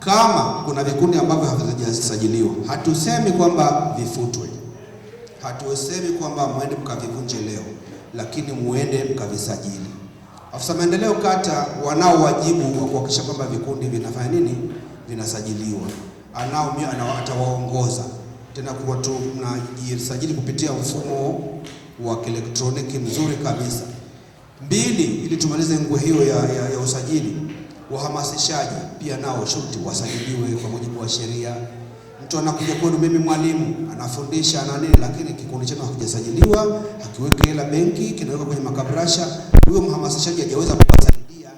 Kama kuna vikundi ambavyo havijasajiliwa, hatusemi kwamba vifutwe. Hatusemi kwamba muende mkavivunje leo, lakini muende mkavisajili. Afisa maendeleo kata wanao wajibu wa kuhakikisha kwamba vikundi vinafanya nini? Vinasajiliwa. Atawaongoza. Tena kwa tunajisajili kupitia mfumo wa kielektroniki mzuri kabisa. 2, ili tumalize ngwe hiyo ya usajili, wahamasishaji pia nao shuti wasajiliwe kwa mujibu wa sheria. Mtu anakuja kwenu, mimi mwalimu, anafundisha na nini, lakini kikundi chenu hakijasajiliwa, hakiweki hela benki, kinaweka kwenye makabrasha, huyo mhamasishaji hajaweza kuwasaidia.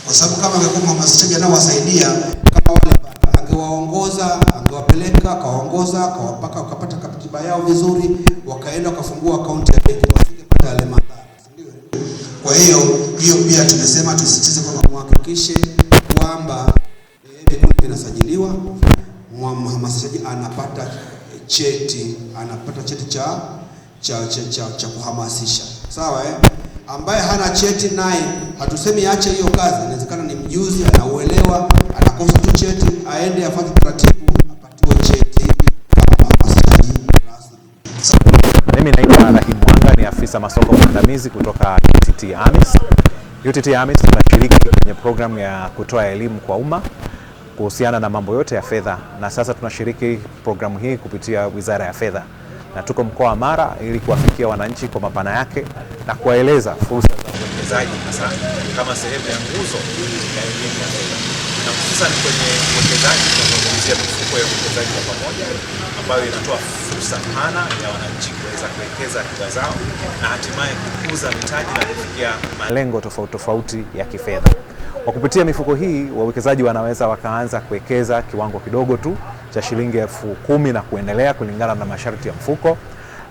Kwa sababu kama angekuwa mhamasishaji anawasaidia, kama wale angewaongoza, angewapeleka, kawaongoza, kawapaka, wakapata katiba yao vizuri, wakaenda wakafungua akaunti ya benki, wasingepata yale madhara. Kwa hiyo pia tumesema tusisitize kwamba muhakikishe kwamba vikundi vinasajiliwa, mhamasishaji anapata cheti cha kuhamasisha. Sawa Ambaye hana cheti naye hatusemi aache hiyo kazi. Inawezekana ni mjuzi, anauelewa, anakosa tu cheti, aende afuate taratibu apatiwe cheti kama mhamasishaji rasmi. Mimi naitwa Rahim Mwanga, ni afisa masoko mwandamizi kutoka UTT AMIS. UTT AMIS tunashiriki kwenye programu ya kutoa elimu kwa umma kuhusiana na mambo yote ya fedha, na sasa tunashiriki programu hii kupitia Wizara ya Fedha, na tuko mkoa wa Mara ili kuwafikia wananchi kwa mapana yake na kuwaeleza fursa za uwekezaji hasa kama sehemu ya nguzo ya elimu ya fedha. Na hususan kwenye uwekezaji tunazungumzia mifuko ya uwekezaji wa pamoja ambayo inatoa fursa pana ya wananchi kuweza kuwekeza akiba zao na hatimaye kukuza mitaji na kufikia malengo tofauti ya kifedha. Kwa kupitia mifuko hii, wawekezaji wanaweza wakaanza kuwekeza kiwango kidogo tu cha shilingi 10,000 na kuendelea kulingana na masharti ya mfuko.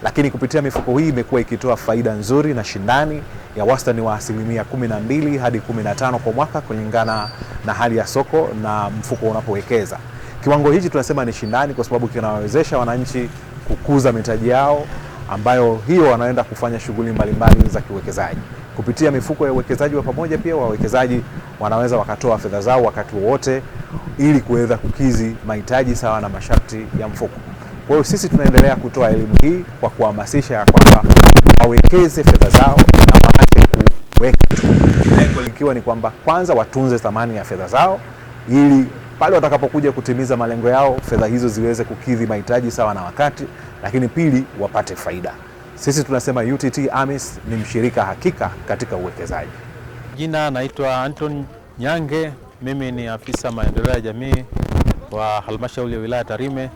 Lakini kupitia mifuko hii imekuwa ikitoa faida nzuri na shindani ya wastani wa 12% hadi 15% kwa mwaka kulingana na hali ya soko na mfuko unapowekeza. Kiwango hichi tunasema ni shindani kwa sababu kinawawezesha wananchi kukuza mitaji yao ambayo hiyo wanaenda kufanya shughuli mbalimbali za kiuwekezaji. Kupitia mifuko ya uwekezaji wa pamoja pia wawekezaji wanaweza wakatoa fedha zao wakati wowote ili kuweza kukizi mahitaji sawa na masharti ya mfuko. Kwa hiyo sisi tunaendelea kutoa elimu hii kwa kuhamasisha kwamba wawekeze fedha zao na waache kuweka. Lengo likiwa ni kwamba kwanza watunze thamani ya fedha zao ili pale watakapokuja kutimiza malengo yao fedha hizo ziweze kukidhi mahitaji sawa na wakati, lakini pili wapate faida. Sisi tunasema UTT AMIS ni mshirika hakika katika uwekezaji. Jina naitwa Anton Nyange, mimi ni afisa maendeleo ya jamii wa halmashauri ya wilaya Tarime.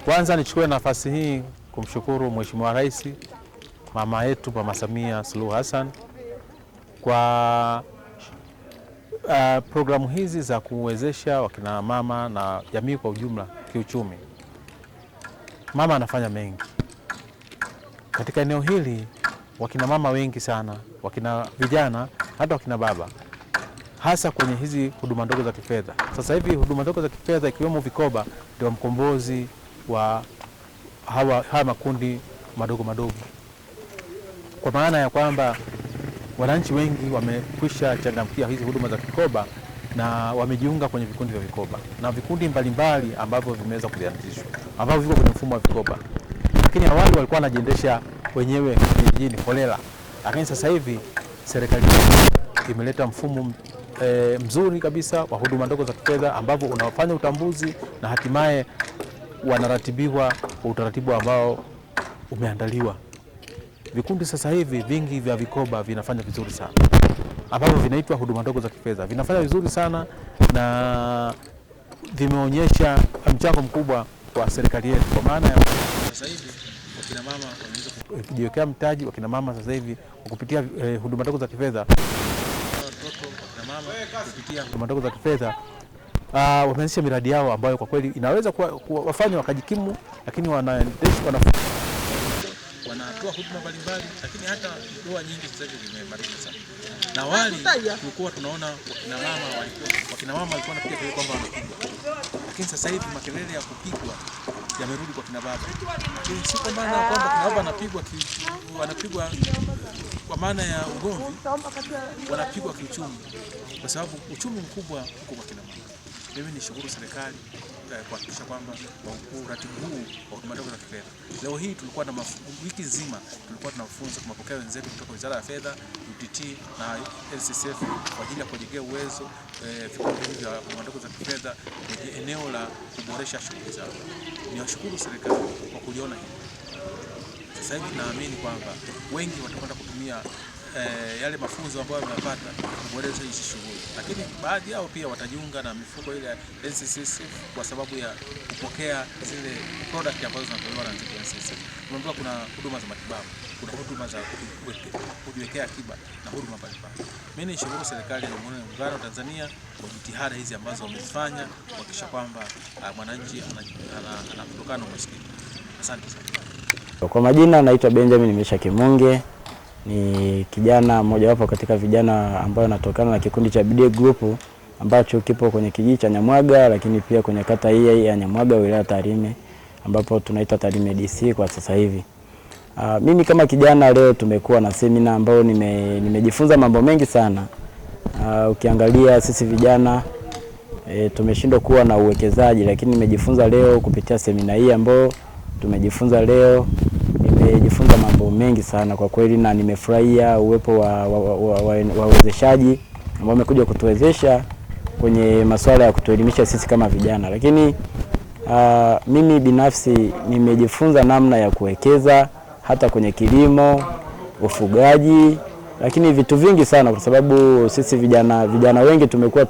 Kwanza nichukue nafasi hii kumshukuru Mheshimiwa Rais mama yetu Mama Samia Suluhu Hassan kwa programu hizi za kuwezesha wakina mama na jamii kwa ujumla kiuchumi. Mama anafanya mengi katika eneo hili. Wakina mama wengi sana, wakina vijana, hata wakina baba, hasa kwenye hizi huduma ndogo za kifedha. Sasa hivi huduma ndogo za kifedha ikiwemo vikoba ndio mkombozi wa hawa makundi madogo, kwa maana ya kwamba wananchi wengi wamekwisha changamkia hizi huduma za vikoba na wamejiunga kwenye vikundi vya vikoba na vikundi mbalimbali ambavyo vimeweza kuanzishwa ambavyo viko kwenye mfumo wa vikoba. Lakini awali walikuwa wanajiendesha wenyewe vijijini holela, lakini sasa hivi serikali imeleta mfumo mzuri kabisa wa huduma ndogo za kifedha ambavyo unafanya utambuzi na hatimaye wanaratibiwa kwa utaratibu ambao umeandaliwa. Vikundi sasa hivi vingi vya vikoba vinafanya vizuri sana ambavyo vinaitwa huduma ndogo za kifedha, vinafanya vizuri sana na vimeonyesha mchango mkubwa kwa serikali yetu, kwa maana ya sasa hivi wakina mama wanaweza kujiwekea mtaji. Wakina mama sasa hivi kupitia huduma ndogo za kifedha, watoto wakina mama kupitia huduma ndogo za kifedha wameanzisha miradi yao ambayo kwa kweli inaweza kuwafanya wakajikimu, lakini wanatoa huduma mbalimbali, lakini hata ndoa nyingi sasa hivi zimeimarika sana. Na wali tulikuwa tunaona wakina mama walikuwa wanapiga kelele kwamba wanapigwa, lakini sasa hivi makelele ya kupigwa yamerudi kwa kina baba. Si kwa maana kwamba kina baba wanapigwa kwa maana ya ugomvi, wanapigwa kiuchumi, kwa sababu uchumi mkubwa uko kwa kina mama. Mimi nishukuru serikali kuhakikisha kwamba uratibu huu wa huduma ndogo za kifedha. Leo hii tulikuwa na wiki nzima tulikuwa tunafunza kumapokea wenzetu kutoka Wizara ya Fedha, UTT na NSSF kwa ajili ya kujengea uwezo vikundi vya huduma ndogo za kifedha kwenye eneo la kuboresha shughuli zao. Niwashukuru serikali kwa kuliona hili. Sasa hivi naamini kwamba wengi watakwenda kutumia yale mafunzo ambayo wamepata kuboresha hizi shughuli, lakini baadhi yao pia watajiunga na mifuko ile ya NSSF kwa sababu ya kupokea zile product ambazo zinatolewa na NSSF. Tunaambiwa kuna huduma za matibabu, kuna huduma za kujiwekea akiba na huduma mbalimbali. Mimi nishukuru serikali ya Jamhuri ya Muungano wa Tanzania kwa jitihada hizi ambazo wamefanya kuhakikisha kwamba mwananchi anatokana na umaskini. Asante sana. Kwa majina naitwa Benjamin Mesha Kimunge, ni kijana mmoja wapo katika vijana ambao natokana na kikundi cha BD Group ambacho kipo kwenye kijiji cha Nyamwaga, lakini pia kwenye kata hii ya Nyamwaga wilaya Tarime ambapo tunaita Tarime DC kwa sasa hivi. Mimi kama kijana leo tumekuwa na semina ambayo nimejifunza mambo mengi sana. Ukiangalia sisi vijana tumeshindwa kuwa na uwekezaji, lakini nimejifunza leo kupitia semina hii ambayo tumejifunza leo. Nimejifunza mambo mengi sana kwa kweli, na nimefurahia uwepo wa wawezeshaji ambao wamekuja kutuwezesha kwenye masuala ya kutuelimisha sisi kama vijana. Lakini mimi binafsi nimejifunza namna ya kuwekeza hata kwenye kilimo, ufugaji, lakini vitu vingi sana, kwa sababu sisi vijana wengi tumekuwa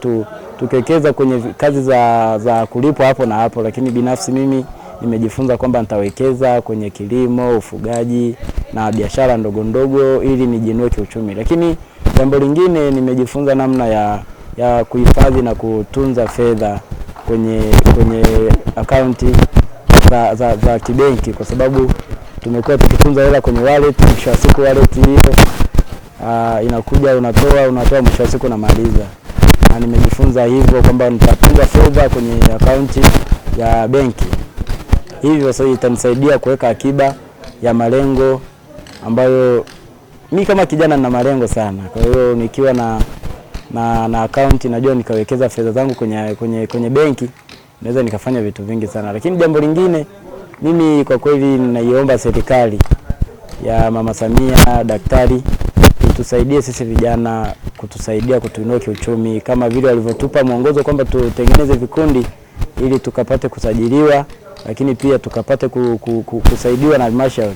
tukiwekeza kwenye kazi za kulipwa hapo na hapo, lakini binafsi mimi nimejifunza kwamba nitawekeza kwenye kilimo, ufugaji na biashara ndogo ndogo ili nijinue kiuchumi. Lakini jambo lingine nimejifunza namna ya kuhifadhi na kutunza fedha kwenye akaunti za kibenki, kwa sababu tumekuwa tukitunza hela kwenye wallet. Mwisho wa siku wallet hiyo inakuja unatoa mwisho wa siku unamaliza. Na nimejifunza hivyo kwamba nitatunza fedha kwenye akaunti ya benki. Hivyo sasa itanisaidia kuweka akiba ya malengo ambayo mimi kama kijana nina malengo sana. Kwa hiyo nikiwa na account najua nikawekeza fedha zangu kwenye benki naweza nikafanya vitu vingi sana. Lakini jambo lingine mimi kwa kweli ninaiomba serikali ya Mama Samia Daktari itusaidie sisi vijana, kutusaidia kutuinua kiuchumi kama vile walivyotupa mwongozo kwamba tutengeneze vikundi ili tukapate kusajiliwa, lakini pia tukapate kusaidiwa na halmashauri